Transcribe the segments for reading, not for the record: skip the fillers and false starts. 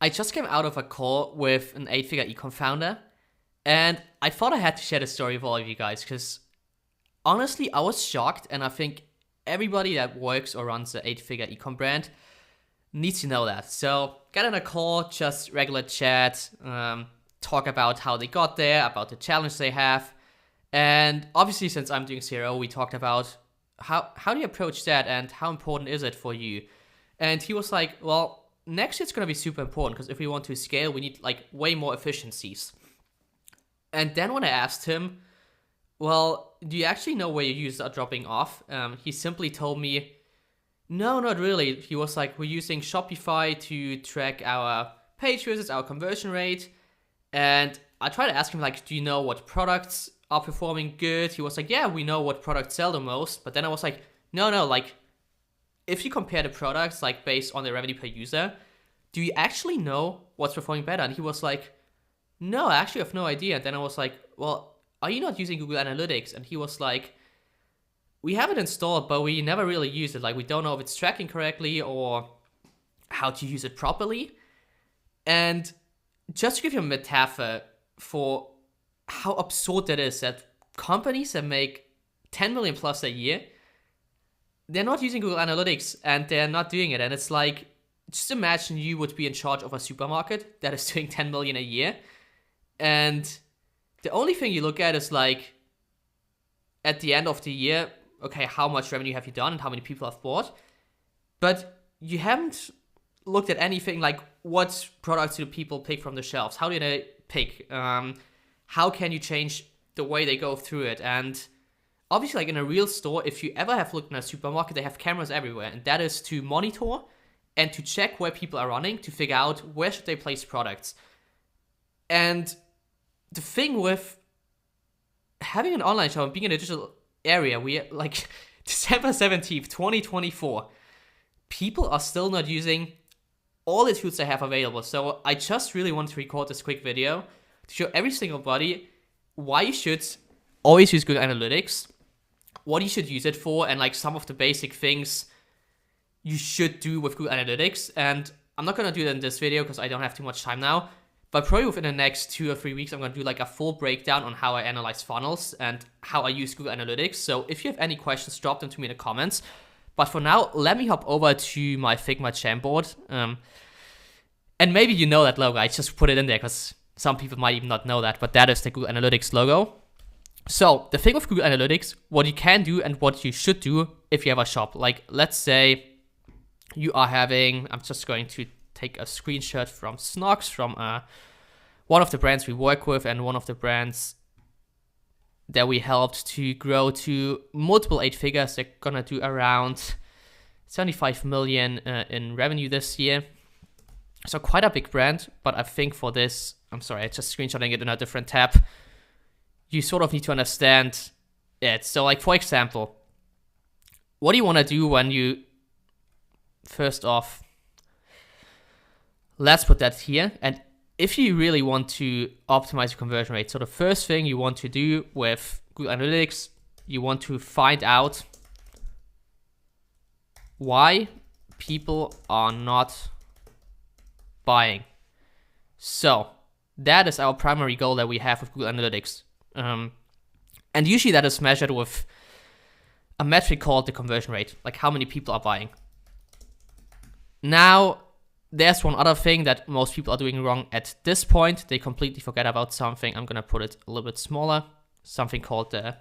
I just came out of a call with an 8-figure ecom founder, and I thought I had to share the story with all of you guys because honestly, I was shocked, and I think everybody that works or runs an 8-figure ecom brand needs to know that. So, get on a call, just regular chat, talk about how they got there, about the challenge they have, and obviously, since I'm doing CRO, we talked about how do you approach that and how important is it for you. And he was like, well, next year it's going to be super important because if we want to scale, we need like way more efficiencies. And then when I asked him, well, do you actually know where your users are dropping off? He simply told me, no, not really. He was like, we're using Shopify to track our page visits, our conversion rate. And I tried to ask him, like, do you know what products are performing good? He was like, yeah, we know what products sell the most. But then I was like, no, like, if you compare the products, like, based on the revenue per user, do you actually know what's performing better? And he was like, no, I actually have no idea. And then I was like, well, are you not using Google Analytics? And he was like, we have it installed, but we never really use it. Like, we don't know if it's tracking correctly or how to use it properly. And just to give you a metaphor for how absurd that is, that companies that make 10 million plus a year, they're not using Google Analytics and they're not doing it. And it's like, just imagine you would be in charge of a supermarket that is doing 10 million a year. And the only thing you look at is like, at the end of the year, okay, how much revenue have you done and how many people have bought? But you haven't looked at anything like what products do people pick from the shelves? How do they pick? How can you change the way they go through it? And obviously, like in a real store, if you ever have looked in a supermarket, they have cameras everywhere. And that is to monitor and to check where people are running to figure out where should they place products. And the thing with having an online shop and being in a digital area, we like December 17th, 2024, people are still not using all the tools they have available. So I just really want to record this quick video to show every single body why you should always use Google Analytics, what you should use it for, and like some of the basic things you should do with Google Analytics. And I'm not going to do that in this video because I don't have too much time now. But probably within the next 2 or 3 weeks, I'm going to do like a full breakdown on how I analyze funnels and how I use Google Analytics. So if you have any questions, drop them to me in the comments. But for now, let me hop over to my Figma Jamboard. And maybe you know that logo. I just put it in there because some people might even not know that. But that is the Google Analytics logo. So the thing with Google Analytics, what you can do and what you should do if you have a shop. Like let's say you are having, I'm just going to take a screenshot from Snogs, from one of the brands we work with and one of the brands that we helped to grow to multiple 8 figures. They're gonna do around 75 million in revenue this year. So quite a big brand, but I think for this, I'm sorry, I just screenshotting it in a different tab. You sort of need to understand it. So like, for example, what do you want to do when you, first off, let's put that here. And if you really want to optimize your conversion rate, so the first thing you want to do with Google Analytics, you want to find out why people are not buying. So that is our primary goal that we have with Google Analytics. And usually that is measured with a metric called the conversion rate, like how many people are buying. Now, there's one other thing that most people are doing wrong at this point. They completely forget about something. I'm going to put it a little bit smaller. Something called the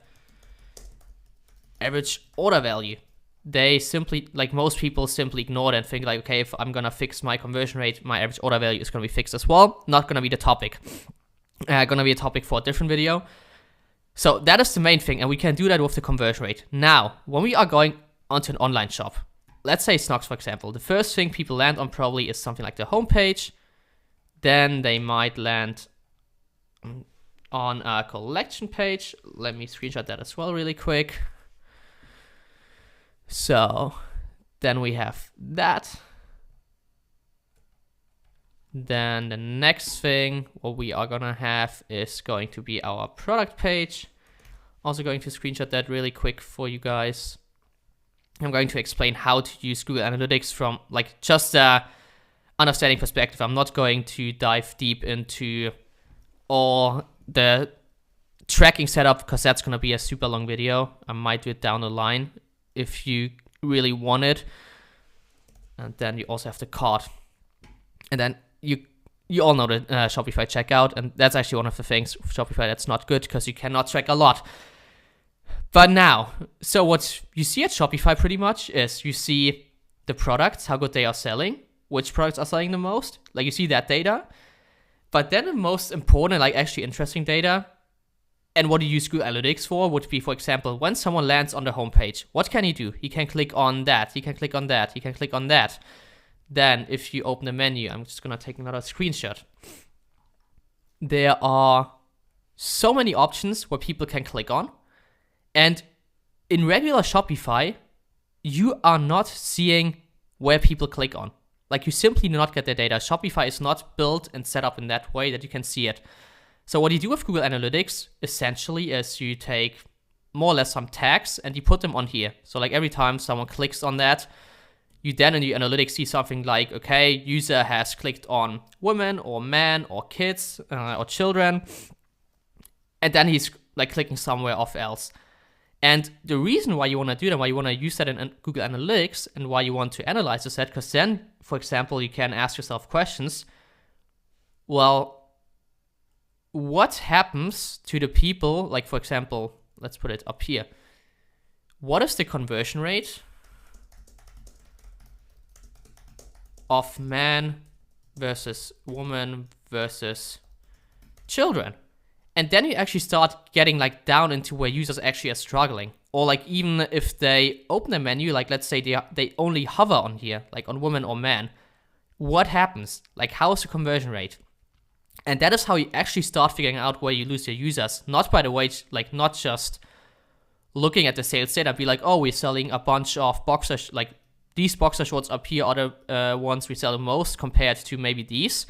average order value. They simply, like most people, simply ignore it and think like, okay, if I'm going to fix my conversion rate, my average order value is going to be fixed as well. Not going to be the topic. Going to be a topic for a different video. So that is the main thing. And we can do that with the conversion rate. Now, when we are going onto an online shop, let's say Snogs, for example, the first thing people land on probably is something like the homepage. Then they might land on a collection page. Let me screenshot that as well really quick. So then we have that. Then the next thing, what we are gonna have is going to be our product page. Also going to screenshot that really quick for you guys. I'm going to explain how to use Google Analytics from like just a understanding perspective. I'm not going to dive deep into all the tracking setup because that's going to be a super long video. I might do it down the line if you really want it. And then you also have the cart. And then you all know the Shopify checkout, and that's actually one of the things of Shopify that's not good because you cannot track a lot. But now, so what you see at Shopify pretty much is you see the products, how good they are selling, which products are selling the most. Like you see that data. But then the most important, like actually interesting data, and what you use Google Analytics for would be, for example, when someone lands on the homepage, what can he do? He can click on that, he can click on that, he can click on that. Then if you open the menu, I'm just going to take another screenshot. There are so many options where people can click on. And in regular Shopify, you are not seeing where people click on. Like you simply do not get their data. Shopify is not built and set up in that way that you can see it. So what you do with Google Analytics essentially is you take more or less some tags and you put them on here. So like every time someone clicks on that, you then in your analytics see something like, okay, user has clicked on women or men or kids or children. And then he's like clicking somewhere off else. And the reason why you want to do that, why you want to use that in Google Analytics and why you want to analyze this, because then, for example, you can ask yourself questions. Well, what happens to the people, like for example, let's put it up here. What is the conversion rate of man versus woman versus children? And then you actually start getting like down into where users actually are struggling. Or like even if they open the menu, like let's say they only hover on here, like on woman or man, what happens? Like how is the conversion rate? And that is how you actually start figuring out where you lose your users. Not by the way, like not just looking at the sales data, be like, oh, we're selling a bunch of boxers, like these boxer shorts up here are the ones we sell the most compared to maybe these.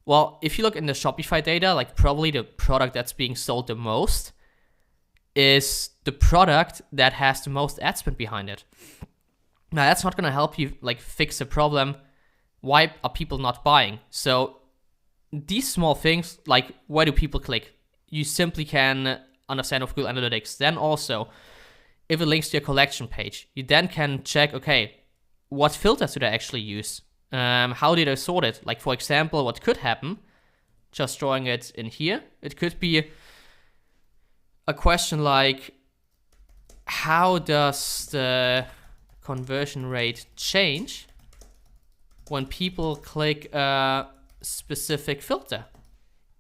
Well, if you look in the Shopify data, like probably the product that's being sold the most is the product that has the most ad spend behind it. Now, that's not going to help you like fix the problem. Why are people not buying? So these small things, like where do people click? You simply can understand with Google Analytics. Then also, if it links to your collection page, you then can check, okay, what filters do they actually use? How did I sort it? Like, for example, what could happen, just drawing it in here, it could be a question like, how does the conversion rate change when people click a specific filter?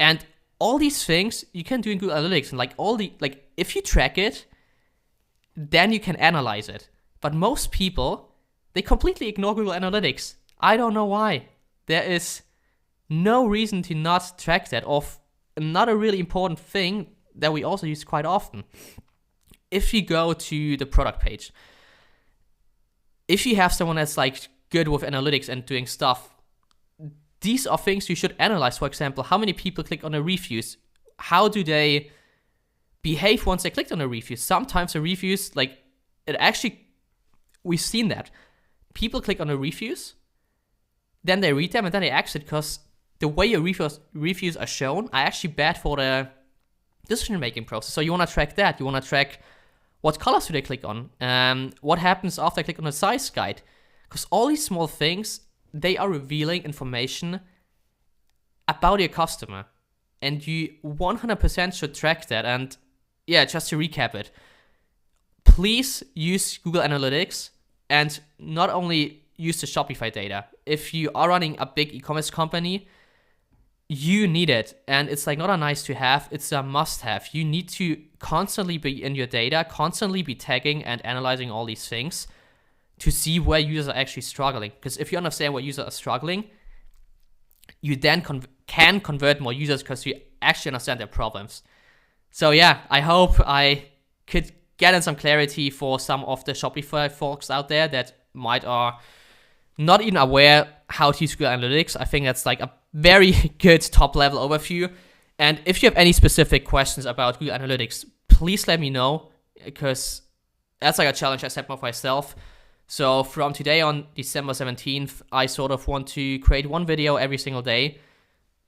And all these things you can do in Google Analytics, and like if you track it, then you can analyze it. But most people, they completely ignore Google Analytics. I don't know why. There is no reason to not track that. Of another really important thing that we also use quite often. If you go to the product page, if you have someone that's like good with analytics and doing stuff, these are things you should analyze. For example, how many people click on the reviews? How do they behave once they clicked on the reviews? Sometimes the reviews, like it actually, we've seen that. People click on the reviews, then they read them, and then they exit because the way your reviews are shown are actually bad for the decision-making process. So you want to track that. You want to track what colors do they click on, what happens after they click on the size guide. Because all these small things, they are revealing information about your customer. And you 100% should track that. And yeah, just to recap it, please use Google Analytics and not only use the Shopify data. If you are running a big e-commerce company, you need it. And it's like not a nice to have, it's a must have. You need to constantly be in your data, constantly be tagging and analyzing all these things to see where users are actually struggling. Because if you understand where users are struggling, you then can convert more users because you actually understand their problems. So yeah, I hope I could get in some clarity for some of the Shopify folks out there that might are not even aware how to use Google Analytics. I think that's like a very good top level overview. And if you have any specific questions about Google Analytics, please let me know, because that's like a challenge I set for myself So from today on December 17th, I sort of want to create one video every single day,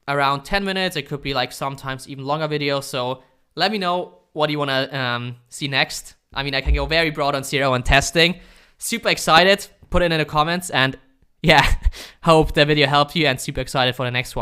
around 10 minutes. It could be like sometimes even longer videos. So let me know what you want to see next. I mean, I can go very broad on zero and testing. Super excited. Put it in the comments, and yeah, hope the video helped you, and super excited for the next one.